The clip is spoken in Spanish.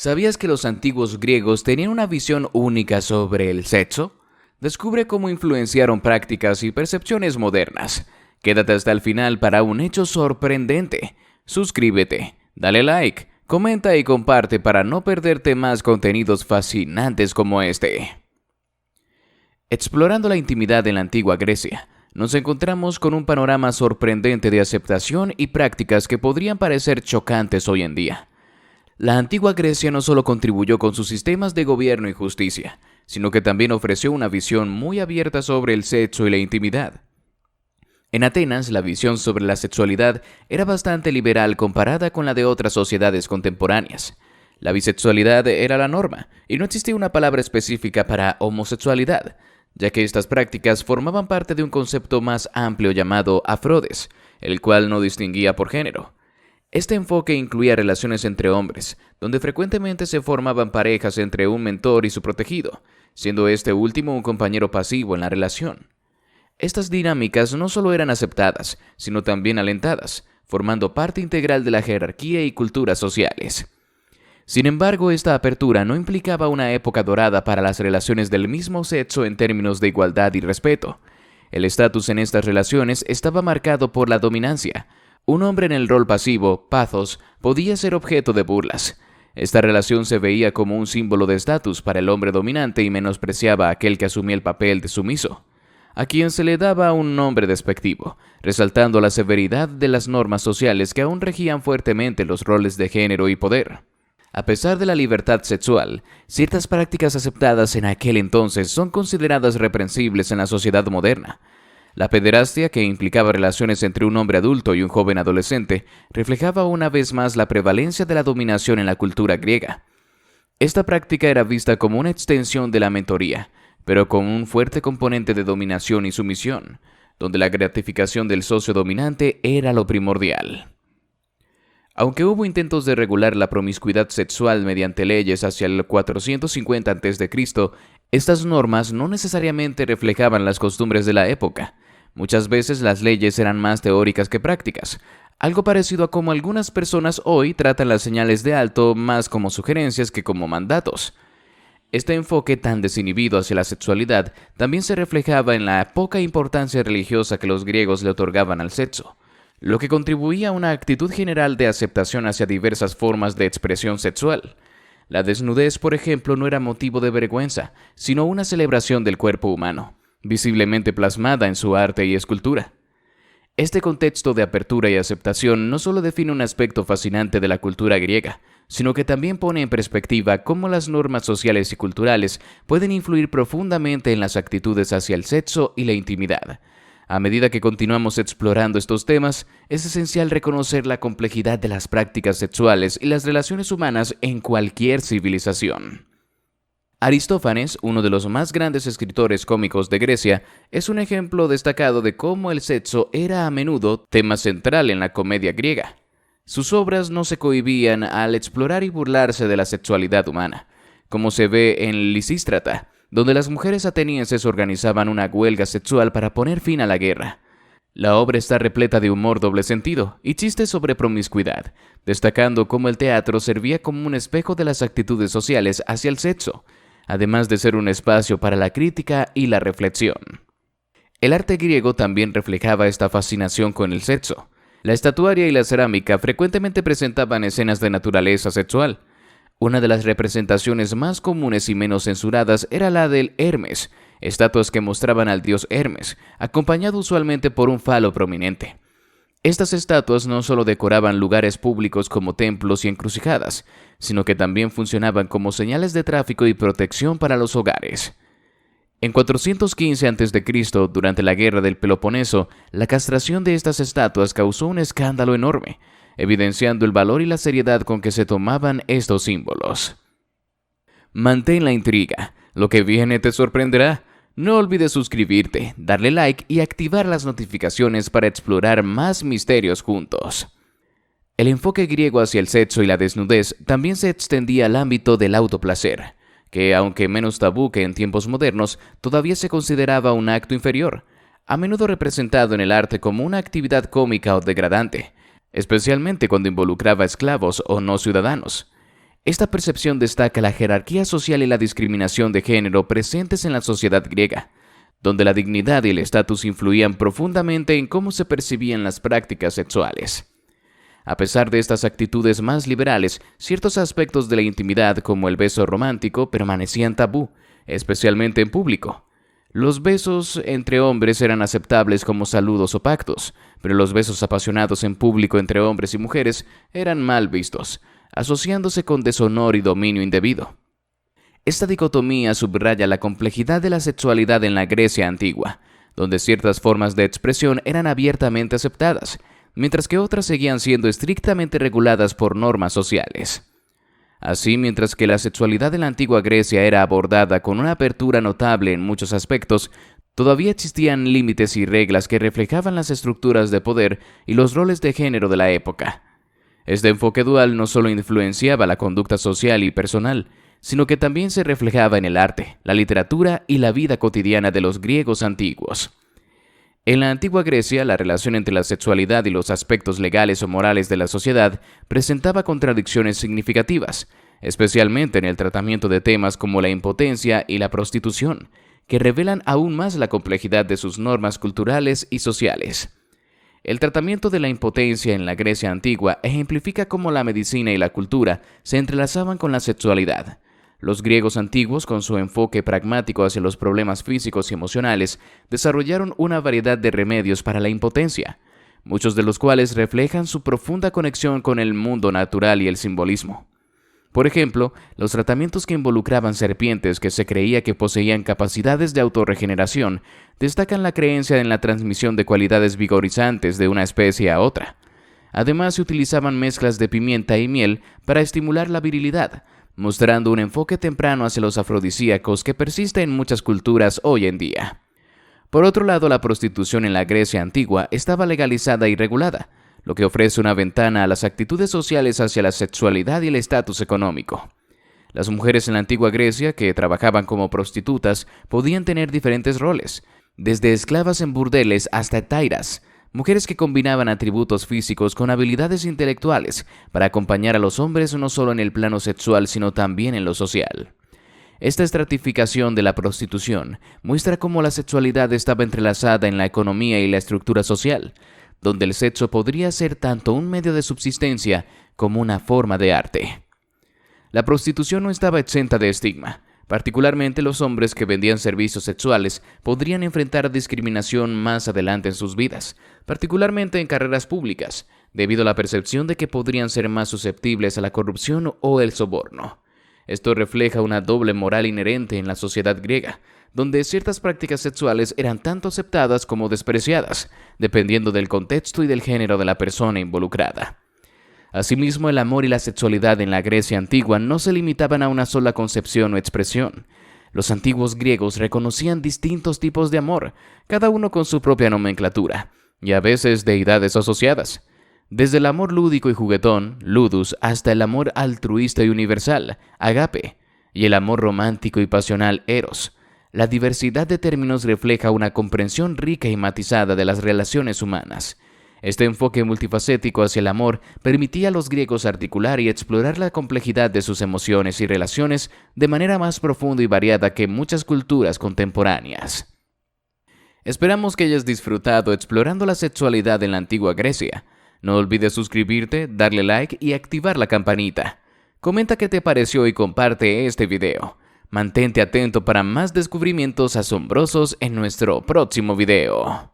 ¿Sabías que los antiguos griegos tenían una visión única sobre el sexo? Descubre cómo influenciaron prácticas y percepciones modernas. Quédate hasta el final para un hecho sorprendente. Suscríbete, dale like, comenta y comparte para no perderte más contenidos fascinantes como este. Explorando la intimidad en la antigua Grecia, nos encontramos con un panorama sorprendente de aceptación y prácticas que podrían parecer chocantes hoy en día. La antigua Grecia no solo contribuyó con sus sistemas de gobierno y justicia, sino que también ofreció una visión muy abierta sobre el sexo y la intimidad. En Atenas, la visión sobre la sexualidad era bastante liberal comparada con la de otras sociedades contemporáneas. La bisexualidad era la norma, y no existía una palabra específica para homosexualidad, ya que estas prácticas formaban parte de un concepto más amplio llamado afrodes, el cual no distinguía por género. Este enfoque incluía relaciones entre hombres, donde frecuentemente se formaban parejas entre un mentor y su protegido, siendo este último un compañero pasivo en la relación. Estas dinámicas no solo eran aceptadas, sino también alentadas, formando parte integral de la jerarquía y culturas sociales. Sin embargo, esta apertura no implicaba una época dorada para las relaciones del mismo sexo en términos de igualdad y respeto. El estatus en estas relaciones estaba marcado por la dominancia. Un hombre en el rol pasivo, pathos, podía ser objeto de burlas. Esta relación se veía como un símbolo de estatus para el hombre dominante y menospreciaba a aquel que asumía el papel de sumiso, a quien se le daba un nombre despectivo, resaltando la severidad de las normas sociales que aún regían fuertemente los roles de género y poder. A pesar de la libertad sexual, ciertas prácticas aceptadas en aquel entonces son consideradas reprensibles en la sociedad moderna. La pederastia, que implicaba relaciones entre un hombre adulto y un joven adolescente, reflejaba una vez más la prevalencia de la dominación en la cultura griega. Esta práctica era vista como una extensión de la mentoría, pero con un fuerte componente de dominación y sumisión, donde la gratificación del socio dominante era lo primordial. Aunque hubo intentos de regular la promiscuidad sexual mediante leyes hacia el 450 a.C., estas normas no necesariamente reflejaban las costumbres de la época. Muchas veces las leyes eran más teóricas que prácticas, algo parecido a cómo algunas personas hoy tratan las señales de alto más como sugerencias que como mandatos. Este enfoque tan desinhibido hacia la sexualidad también se reflejaba en la poca importancia religiosa que los griegos le otorgaban al sexo, lo que contribuía a una actitud general de aceptación hacia diversas formas de expresión sexual. La desnudez, por ejemplo, no era motivo de vergüenza, sino una celebración del cuerpo humano, visiblemente plasmada en su arte y escultura. Este contexto de apertura y aceptación no solo define un aspecto fascinante de la cultura griega, sino que también pone en perspectiva cómo las normas sociales y culturales pueden influir profundamente en las actitudes hacia el sexo y la intimidad. A medida que continuamos explorando estos temas, es esencial reconocer la complejidad de las prácticas sexuales y las relaciones humanas en cualquier civilización. Aristófanes, uno de los más grandes escritores cómicos de Grecia, es un ejemplo destacado de cómo el sexo era a menudo tema central en la comedia griega. Sus obras no se cohibían al explorar y burlarse de la sexualidad humana, como se ve en Lisístrata, donde las mujeres atenienses organizaban una huelga sexual para poner fin a la guerra. La obra está repleta de humor doble sentido y chistes sobre promiscuidad, destacando cómo el teatro servía como un espejo de las actitudes sociales hacia el sexo, además de ser un espacio para la crítica y la reflexión. El arte griego también reflejaba esta fascinación con el sexo. La estatuaria y la cerámica frecuentemente presentaban escenas de naturaleza sexual. Una de las representaciones más comunes y menos censuradas era la del Hermes, estatuas que mostraban al dios Hermes, acompañado usualmente por un falo prominente. Estas estatuas no solo decoraban lugares públicos como templos y encrucijadas, sino que también funcionaban como señales de tráfico y protección para los hogares. En 415 a.C., durante la guerra del Peloponeso, la castración de estas estatuas causó un escándalo enorme, evidenciando el valor y la seriedad con que se tomaban estos símbolos. Mantén la intriga, lo que viene te sorprenderá. No olvides suscribirte, darle like y activar las notificaciones para explorar más misterios juntos. El enfoque griego hacia el sexo y la desnudez también se extendía al ámbito del autoplacer, que, aunque menos tabú que en tiempos modernos, todavía se consideraba un acto inferior, a menudo representado en el arte como una actividad cómica o degradante, especialmente cuando involucraba esclavos o no ciudadanos. Esta percepción destaca la jerarquía social y la discriminación de género presentes en la sociedad griega, donde la dignidad y el estatus influían profundamente en cómo se percibían las prácticas sexuales. A pesar de estas actitudes más liberales, ciertos aspectos de la intimidad, como el beso romántico, permanecían tabú, especialmente en público. Los besos entre hombres eran aceptables como saludos o pactos, pero los besos apasionados en público entre hombres y mujeres eran mal vistos, asociándose con deshonor y dominio indebido. Esta dicotomía subraya la complejidad de la sexualidad en la Grecia antigua, donde ciertas formas de expresión eran abiertamente aceptadas, mientras que otras seguían siendo estrictamente reguladas por normas sociales. Así, mientras que la sexualidad en la antigua Grecia era abordada con una apertura notable en muchos aspectos, todavía existían límites y reglas que reflejaban las estructuras de poder y los roles de género de la época. Este enfoque dual no solo influenciaba la conducta social y personal, sino que también se reflejaba en el arte, la literatura y la vida cotidiana de los griegos antiguos. En la antigua Grecia, la relación entre la sexualidad y los aspectos legales o morales de la sociedad presentaba contradicciones significativas, especialmente en el tratamiento de temas como la impotencia y la prostitución, que revelan aún más la complejidad de sus normas culturales y sociales. El tratamiento de la impotencia en la Grecia antigua ejemplifica cómo la medicina y la cultura se entrelazaban con la sexualidad. Los griegos antiguos, con su enfoque pragmático hacia los problemas físicos y emocionales, desarrollaron una variedad de remedios para la impotencia, muchos de los cuales reflejan su profunda conexión con el mundo natural y el simbolismo. Por ejemplo, los tratamientos que involucraban serpientes que se creía que poseían capacidades de autorregeneración destacan la creencia en la transmisión de cualidades vigorizantes de una especie a otra. Además, se utilizaban mezclas de pimienta y miel para estimular la virilidad, mostrando un enfoque temprano hacia los afrodisíacos que persiste en muchas culturas hoy en día. Por otro lado, la prostitución en la Grecia antigua estaba legalizada y regulada, lo que ofrece una ventana a las actitudes sociales hacia la sexualidad y el estatus económico. Las mujeres en la antigua Grecia que trabajaban como prostitutas podían tener diferentes roles, desde esclavas en burdeles hasta tairas, mujeres que combinaban atributos físicos con habilidades intelectuales para acompañar a los hombres no solo en el plano sexual sino también en lo social. Esta estratificación de la prostitución muestra cómo la sexualidad estaba entrelazada en la economía y la estructura social, donde el sexo podría ser tanto un medio de subsistencia como una forma de arte. La prostitución no estaba exenta de estigma. Particularmente los hombres que vendían servicios sexuales podrían enfrentar discriminación más adelante en sus vidas, particularmente en carreras públicas, debido a la percepción de que podrían ser más susceptibles a la corrupción o el soborno. Esto refleja una doble moral inherente en la sociedad griega, donde ciertas prácticas sexuales eran tanto aceptadas como despreciadas, dependiendo del contexto y del género de la persona involucrada. Asimismo, el amor y la sexualidad en la Grecia antigua no se limitaban a una sola concepción o expresión. Los antiguos griegos reconocían distintos tipos de amor, cada uno con su propia nomenclatura, y a veces deidades asociadas. Desde el amor lúdico y juguetón, ludus, hasta el amor altruista y universal, agape, y el amor romántico y pasional, eros. La diversidad de términos refleja una comprensión rica y matizada de las relaciones humanas. Este enfoque multifacético hacia el amor permitía a los griegos articular y explorar la complejidad de sus emociones y relaciones de manera más profunda y variada que muchas culturas contemporáneas. Esperamos que hayas disfrutado explorando la sexualidad en la antigua Grecia. No olvides suscribirte, darle like y activar la campanita. Comenta qué te pareció y comparte este video. Mantente atento para más descubrimientos asombrosos en nuestro próximo video.